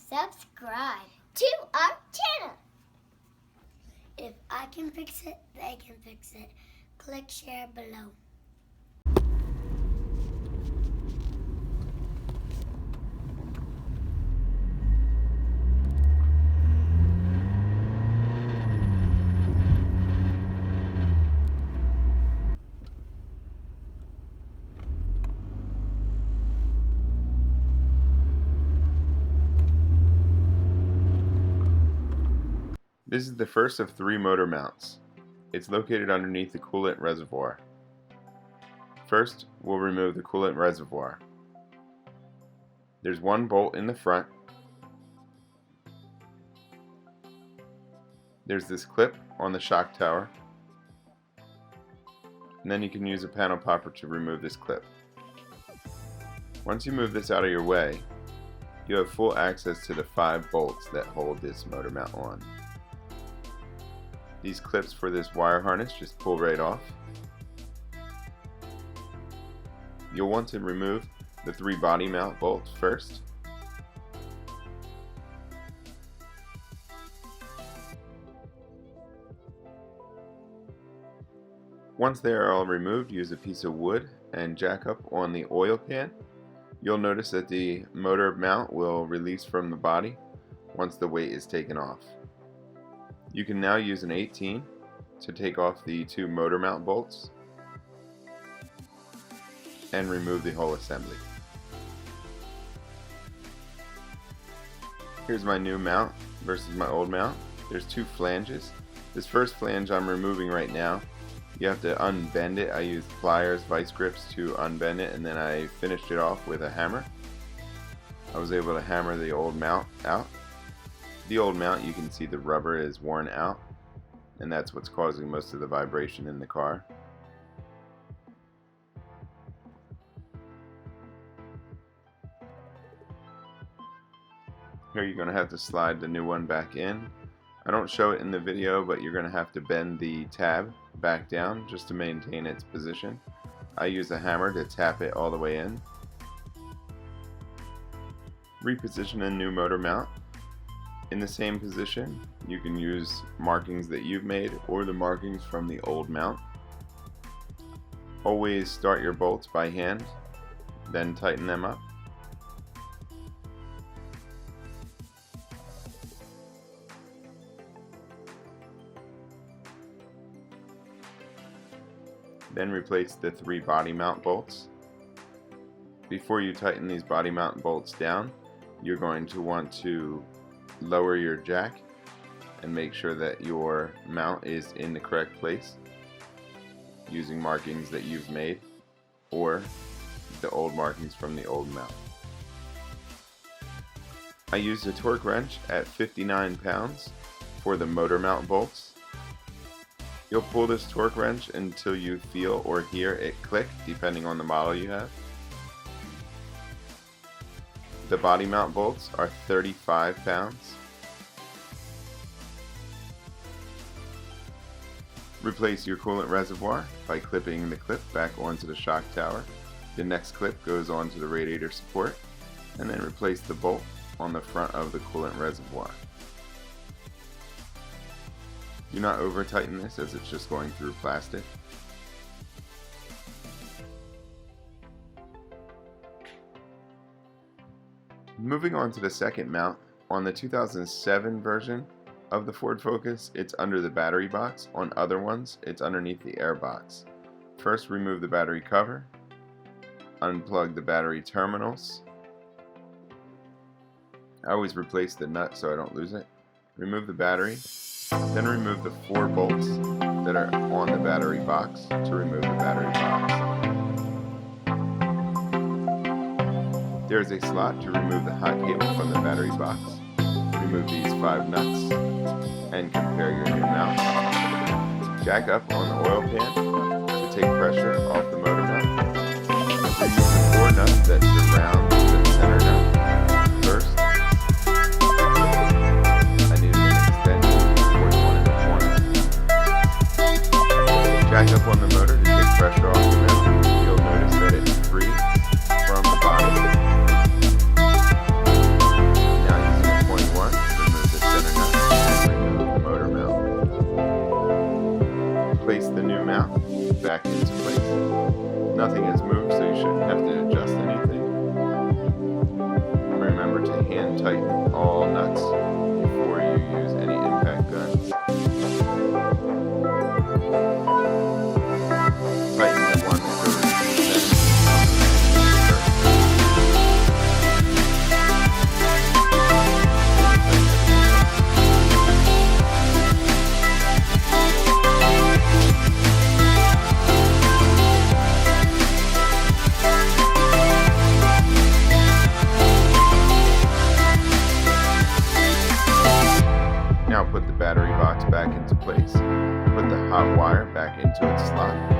subscribe to our channel. If I can fix it, they can fix it. Click share below. This is the first of 3 motor mounts. It's located underneath the coolant reservoir. First, we'll remove the coolant reservoir. There's 1 bolt in the front. There's this clip on the shock tower. And then you can use a panel popper to remove this clip. Once you move this out of your way, you have full access to the 5 bolts that hold this motor mount on. These clips for this wire harness just pull right off. You'll want to remove the 3 body mount bolts first. Once they are all removed, use a piece of wood and jack up on the oil pan. You'll notice that the motor mount will release from the body once the weight is taken off. You can now use an 18 to take off the 2 motor mount bolts and remove the whole assembly. Here's my new mount versus my old mount. There's 2 flanges. This first flange I'm removing right now. You have to unbend it. I used pliers, vice grips to unbend it, and then I finished it off with a hammer. I was able to hammer the old mount out. The old mount, you can see the rubber is worn out, and that's what's causing most of the vibration in the car. Here you're going to have to slide the new one back in. I don't show it in the video, but you're going to have to bend the tab back down just to maintain its position. I use a hammer to tap it all the way in. Reposition a new motor mount. In the same position, you can use markings that you've made or the markings from the old mount. Always start your bolts by hand, then tighten them up. Then replace the 3 body mount bolts. Before you tighten these body mount bolts down, you're going to want to lower your jack and make sure that your mount is in the correct place using markings that you've made or the old markings from the old mount. I used a torque wrench at 59 pounds for the motor mount bolts. You'll pull this torque wrench until you feel or hear it click, depending on the model you have. The body mount bolts are 35 pounds. Replace your coolant reservoir by clipping the clip back onto the shock tower. The next clip goes onto the radiator support, and then replace the bolt on the front of the coolant reservoir. Do not over tighten this as it's just going through plastic. Moving on to the second mount, on the 2007 version of the Ford Focus, it's under the battery box. On other ones, it's underneath the air box. First, remove the battery cover, unplug the battery terminals. I always replace the nut so I don't lose it. Remove the battery, then remove the 4 bolts that are on the battery box to remove the battery box. There is a slot to remove the hot cable from the battery box. Remove these 5 nuts and compare your new mount. Jack up on the oil pan to take pressure off the motor mount. Remove the 4 nuts that surround the center nut first. I needed an extension towards one in the corner. Jack up on the motor to take pressure off the rim. You'll notice that it's free from the bottom. Now using a hand tighten all nuts before you use any impact gun. Tighten the one that goes to the center. Now put the battery box back into place. Put the hot wire back into its slot.